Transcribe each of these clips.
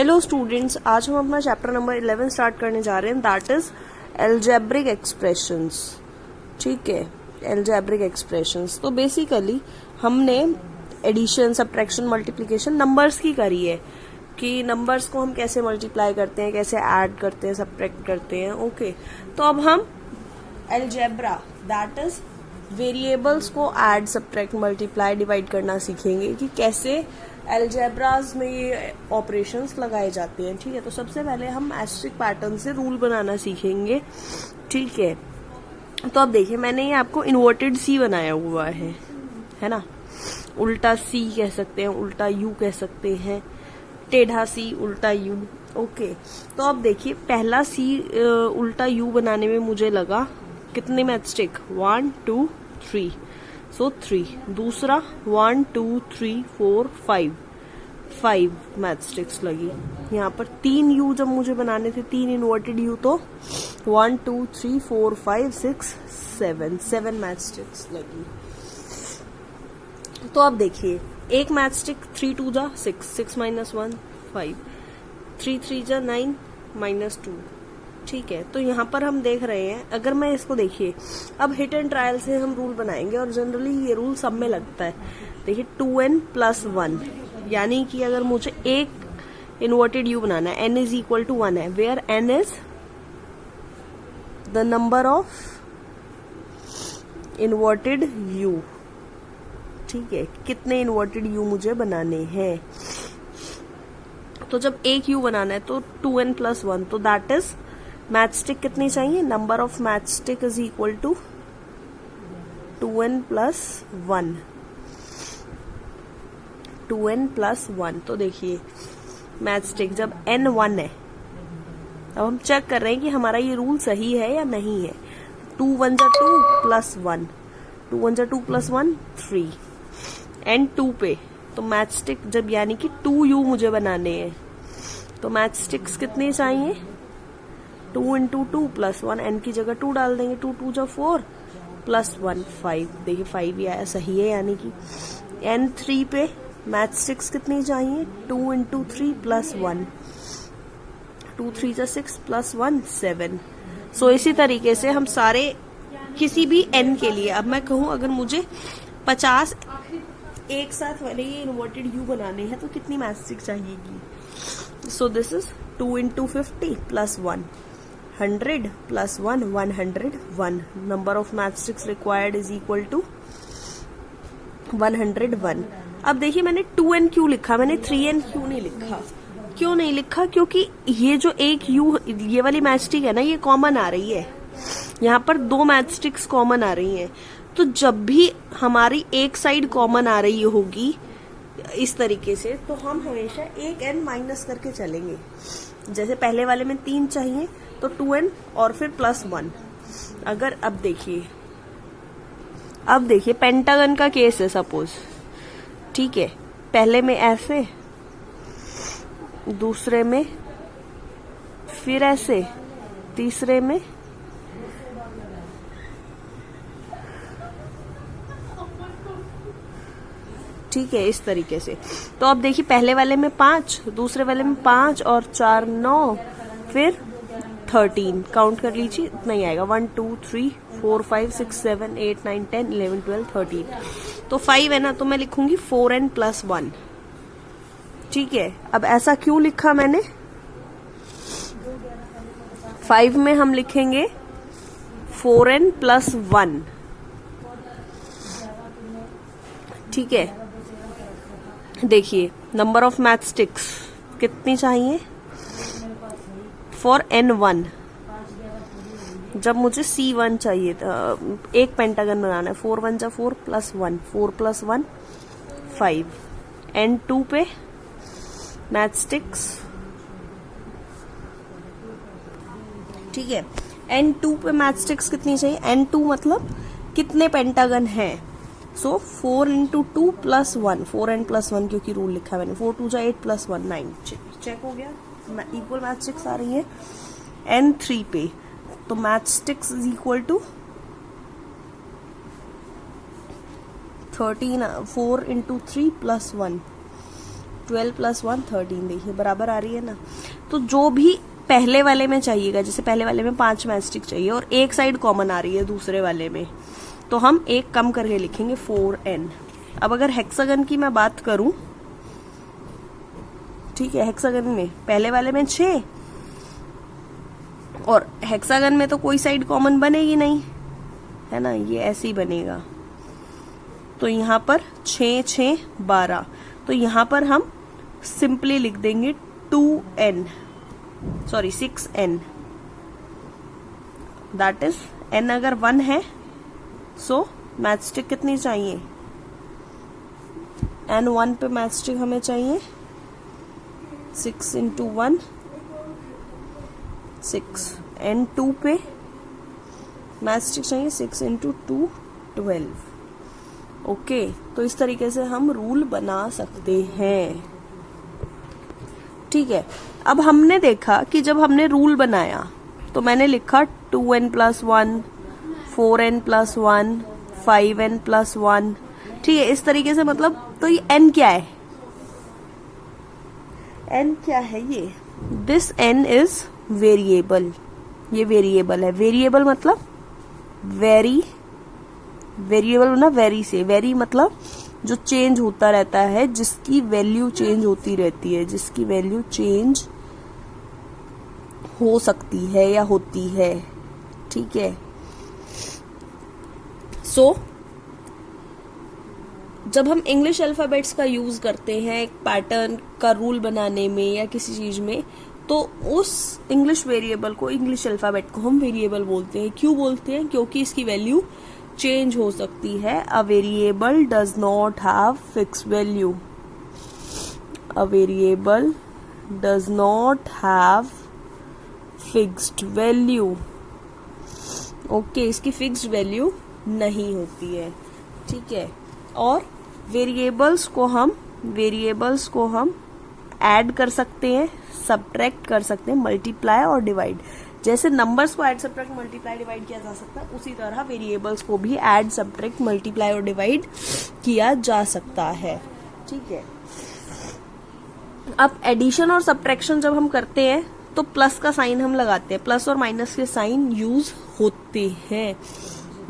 Hello students, आज हम अपना चैप्टर नंबर 11 स्टार्ट करने जा रहे हैं, दैट इज एल्जेब्रिक एक्सप्रेशंस। ठीक है, एल्जेब्रिक एक्सप्रेशंस। तो बेसिकली हमने एडिशन, सब्ट्रैक्शन, मल्टीप्लिकेशन नंबर्स की करी है कि नंबर्स को हम कैसे मल्टीप्लाई करते हैं, कैसे ऐड करते हैं, सब्ट्रैक्ट करते हैं। ओके, तो अब हम एल्जेब्रा दैट इज वेरिएबल्स को ऐड, सब्ट्रैक्ट, मल्टीप्लाई, डिवाइड करना सीखेंगे कि कैसे एल्जेब्राज में ये ऑपरेशंस लगाए जाते हैं। ठीक है, तो सबसे पहले हम एस्ट्रिक पैटर्न से रूल बनाना सीखेंगे। ठीक है, तो अब देखिए मैंने ये आपको इन्वर्टेड सी बनाया हुआ है ना। उल्टा सी कह सकते हैं, उल्टा यू कह सकते हैं, टेढ़ा सी, उल्टा यू। ओके, तो अब देखिए पहला सी उल्टा यू बनाने में मुझे लगा कितने मैचस्टिक, 1 2 3, सो 3। दूसरा 1 2 3 4 5 मैचस्टिक्स लगी। यहाँ पर 3 यू जब मुझे बनाने थे, 3 इन्वर्टेड यू, तो 1 2 3 4 5 6 7 मैचस्टिक्स लगी। तो अब देखिए एक मैचस्टिक 3 2 जा 6, 6 - 1 5, 3 3 जा 9 -2। ठीक है, तो यहाँ पर हम देख रहे हैं, अगर मैं इसको देखिए अब हिट एंड ट्रायल से हम रूल बनाएंगे और जनरली ये रूल सब में लगता है। देखिए 2n + 1, यानी कि अगर मुझे एक इन्वर्टेड यू बनाना है, n = 1 है, where n is the number of inverted U. ठीक है, कितने इन्वर्टेड यू मुझे बनाने हैं। तो जब एक यू बनाना है तो 2n + 1, तो दैट इज मैचस्टिक कितनी चाहिए, number of matchstick is equal to 2n + 1, 2n + 1। तो देखिए मैचस्टिक जब n 1 है, अब हम चेक कर रहे हैं कि हमारा ये रूल सही है या नहीं है। 2 1 जा 2 + 1, 2 1 जा 2 + 1 3, n 2 पे, तो मैचस्टिक जब यानी कि 2 यू मुझे बनाने हैं, तो मैचस्टिक्स कितने चाहिए, 2 × 2 + 1, n की जगह 2 डाल देंगे, 2 2 जा 4 + 1 5। देखिए 5 ही आया, सही है। यानी कि n 3 पे मैचस्टिक्स कितनी चाहिए, 2 × 3 + 1, 2 3 जा 6 + 1 7। सो इसी तरीके से हम सारे किसी भी n के लिए, अब मैं कहूं अगर मुझे 50 एक साथ वाले ये इन्वर्टेड यू बनाने हैं तो कितनी मैचस्टिक चाहिएगी। So this is 2 × 50 + 1, 100 + 1 101। Number of matchsticks required is equal to 101। अब देखिए मैंने 2n क्यों लिखा, मैंने 3n क्यों नहीं लिखा। क्यों नहीं लिखा, क्योंकि ये जो एक यू, ये वाली मैचस्टिक है ना, ये कॉमन आ रही है। यहाँ पर 2 मैचस्टिक्स कॉमन आ रही हैं, तो जब भी हमारी एक साइड कॉमन आ रही होगी इस तरीके से, तो हम हमेशा एक n माइनस करके चलेंगे। जैसे पहले वाले में 3 चाहिए तो 2n और फिर +1। अगर अब देखिए पेंटागन का केस है सपोज। ठीक है, पहले में ऐसे, दूसरे में फिर ऐसे, तीसरे में ठीक है, इस तरीके से। तो अब देखिए पहले वाले में 5, दूसरे वाले में 5 और 4 9, फिर 13। काउंट कर लीजिए, इतना ही आएगा, 1 2 3 4 5 6 7 8 9 10 11 12 13। तो 5 है ना, तो मैं लिखूंगी 4n + 1। ठीक है, अब ऐसा क्यों लिखा मैंने, 5 में हम लिखेंगे 4n + 1। ठीक है, देखिए नंबर ऑफ मैचस्टिक्स कितनी चाहिए फॉर n1। जब मुझे c1 चाहिए था, एक पेंटागन बनाना है, 4 1 जा 4 + 1, 4 + 1 5, n2 पे मैचस्टिक्स। ठीक है, n2 पे मैचस्टिक्स कितनी चाहिए, n2 मतलब कितने पेंटागन हैं। सो 4 × 2 + 1, 4n + 1, क्योंकि रूल लिखा है मैंने, 4 2 जा 8 + 1 9। चेक हो गया, इक्वल मैचस्टिक्स आ रही है n3 पे, तो मैचस्टिक्स इज इक्वल टू 13, 4 × 3 + 1 12 + 1 13, देखिए बराबर आ रही है ना। तो जो भी पहले वाले में चाहिएगा, जैसे पहले वाले में 5 मैचस्टिक चाहिए और एक साइड कॉमन आ रही है दूसरे वाले में, तो हम एक कम करके लिखेंगे 4n। अब अगर हेक्सागन की मैं बात करूं, ठीक है, हेक्सागन में पहले वाले में 6 और हेक्सागन में तो कोई साइड कॉमन बनेगी नहीं, है ना, ये ऐसे ही बनेगा। तो यहाँ पर 6 6 12, तो यहाँ पर हम सिंपली लिख देंगे 6n, दैट इज n अगर 1 है सो मैचस्टिक कितनी चाहिए, n1 पे मैचस्टिक हमें चाहिए 6 × 1 6, n2 पे मैचस्टिक चाहिए 6 × 2 12। ओके, तो इस तरीके से हम रूल बना सकते हैं। ठीक है, अब हमने देखा कि जब हमने रूल बनाया तो मैंने लिखा 2n + 1, 4n + 1, 5n + 1, ठीक है, इस तरीके से। मतलब तो ये n क्या है, n क्या है, ये दिस n इज वेरिएबल, ये वेरिएबल है। वेरिएबल मतलब वेरिएबल ना, वेरी से, वेरी मतलब जो चेंज होता रहता है, जिसकी वैल्यू चेंज होती रहती है, जिसकी वैल्यू चेंज हो सकती है या होती है, ठीक है। सो जब हम इंग्लिश अल्फाबेट्स का यूज करते हैं एक पैटर्न का रूल बनाने में या किसी चीज में, तो उस इंग्लिश वेरिएबल को, इंग्लिश अल्फाबेट को हम वेरिएबल बोलते हैं। क्यों बोलते हैं? क्योंकि इसकी वैल्यू चेंज हो सकती है। A variable does not have fix value, a variable does not have fixed value. Okay, इसकी फिक्स्ड वैल्यू नहीं होती है, ठीक है। और वेरिएबल्स को हम ऐड कर सकते हैं, सब्ट्रैक्ट कर सकते हैं, मल्टीप्लाई और डिवाइड। जैसे नंबर्स को ऐड, सब्ट्रैक्ट, मल्टीप्लाई, डिवाइड किया जा सकता है, उसी तरह वेरिएबल्स को भी ऐड, सब्ट्रैक्ट, मल्टीप्लाई और डिवाइड किया जा सकता है, ठीक है। अब एडिशन और सब्ट्रैक्शन जब हम करते हैं तो प्लस का साइन हम लगाते हैं, प्लस और माइनस के साइन यूज होते हैं।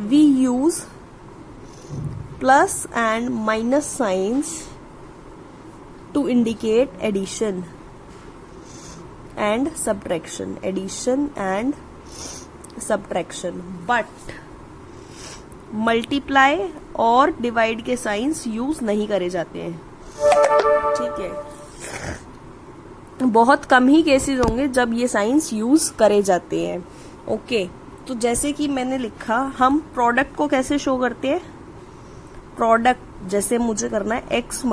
We use plus and minus signs to indicate addition and addition and subtraction, but multiply और डिवाइड के साइंस यूज नहीं करे जाते हैं, ठीक है। बहुत कम ही केसेस होंगे जब ये साइंस यूज करे जाते हैं, ओके। तो जैसे कि मैंने लिखा, हम प्रोडक्ट को कैसे शो करते हैं? प्रोडक्ट जैसे मुझे करना है x ×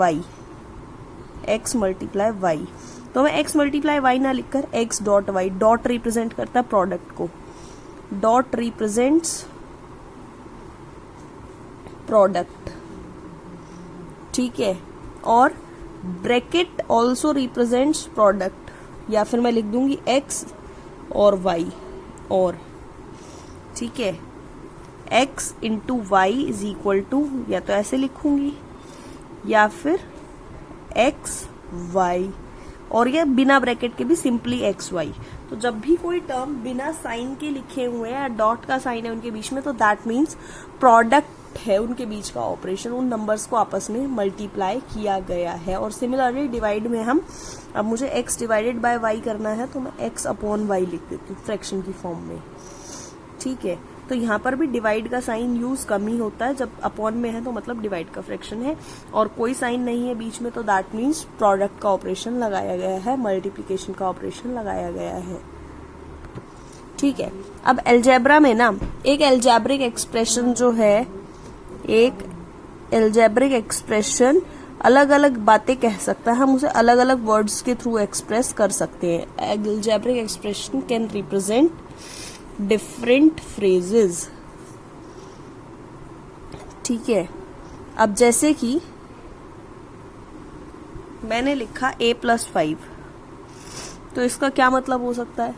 y, x × y, तो मैं x × y ना लिखकर x.y, डॉट रिप्रेजेंट करता है प्रोडक्ट को, डॉट रिप्रेजेंट्स प्रोडक्ट, ठीक है। और ब्रैकेट ऑल्सो रिप्रेजेंट्स प्रोडक्ट, या फिर मैं लिख दूंगी x और y, और ठीक है, x × y is equal to, या तो ऐसे लिखूंगी या फिर x y, और ये बिना ब्रैकेट के भी सिंपली एक्स वाई। तो जब भी कोई टर्म बिना साइन के लिखे हुए हैं या डॉट का साइन है उनके बीच में, तो दैट मीन्स प्रोडक्ट है उनके बीच का ऑपरेशन, उन नंबर्स को आपस में मल्टीप्लाई किया गया है। और सिमिलरली डिवाइड में हम, अब मुझे x डिवाइडेड बाय y करना है तो मैं x/y लिख देती हूँ फ्रैक्शन की फॉर्म में, ठीक है। तो यहाँ पर भी डिवाइड का साइन यूज कम ही होता है, जब अपॉन में है तो मतलब डिवाइड का फ्रैक्शन है, और कोई साइन नहीं है बीच में तो दैट मीन्स प्रोडक्ट का ऑपरेशन लगाया गया है, मल्टीप्लिकेशन का ऑपरेशन लगाया गया है, ठीक है। अब अलजेब्रा में ना एक अलजेब्रिक एक्सप्रेशन जो है, एक अलजेब्रिक एक्सप्रेशन अलग अलग बातें कह सकता है, हम उसे अलग अलग वर्ड्स के थ्रू एक्सप्रेस कर सकते हैं। Algebraic expression can represent different phrases, ठीक है। अब जैसे कि मैंने लिखा a + 5, तो इसका क्या मतलब हो सकता है?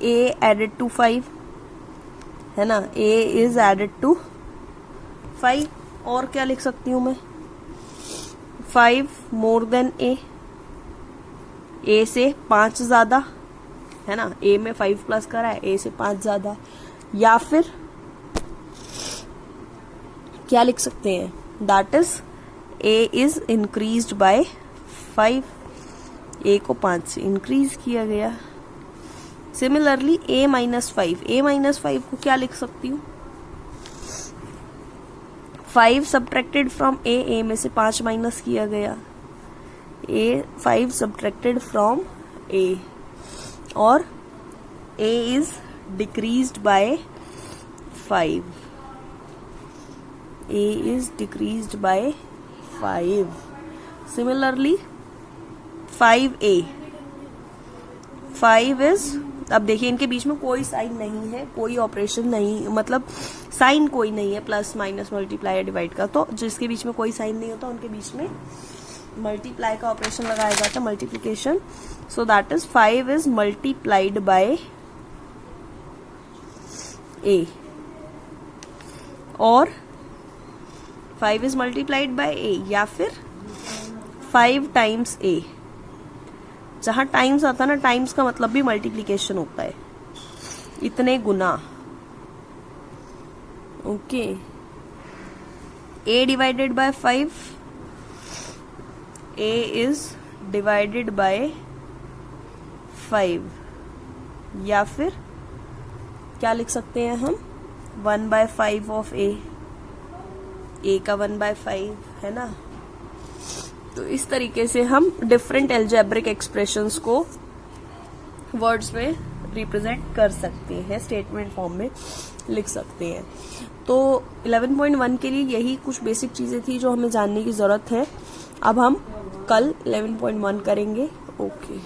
a एडेड टू 5, है ना, a इज एडेड टू 5। और क्या लिख सकती हूं मैं? 5 मोर देन ए से 5 ज्यादा है ना, ए में 5 प्लस करा है, ए से 5 ज्यादा, या फिर क्या लिख सकते हैं, that is a is increased by 5, ए को 5 से इंक्रीज किया गया। Similarly a minus 5, a minus 5 को क्या लिख सकती हूँ, 5 सब्ट्रैक्टेड फ्रॉम a में से 5 माइनस किया गया, 5 सब्ट्रैक्टेड फ्रॉम a, और a is decreased bye 5, a is decreased bye 5। Similarly 5a, 5 is, अब देखिए इनके बीच में कोई साइन नहीं है, कोई ऑपरेशन नहीं, मतलब साइन कोई नहीं है, प्लस माइनस मल्टीप्लाई या डिवाइड का, तो जिसके बीच में कोई साइन नहीं होता उनके बीच में मल्टीप्लाई का ऑपरेशन लगाया जाता है, multiplication. So that is 5 is multiplied by a, और 5 इज मल्टीप्लाइड बाय a, या फिर 5 टाइम्स a। जहां टाइम्स आता है ना, टाइम्स का मतलब भी मल्टीप्लीकेशन होता है, इतने गुना। Okay, a divided by 5, a is divided by 5, या फिर क्या लिख सकते हैं हम, 1/5 ऑफ a का 1/5 है ना। तो इस तरीके से हम डिफरेंट एल्जेब्रिक एक्सप्रेशंस को वर्ड्स में रिप्रेजेंट कर सकते हैं, स्टेटमेंट फॉर्म में लिख सकते हैं। तो 11.1 के लिए यही कुछ बेसिक चीजें थी जो हमें जानने की जरूरत है। अब हम कल 11.1 करेंगे। ओके।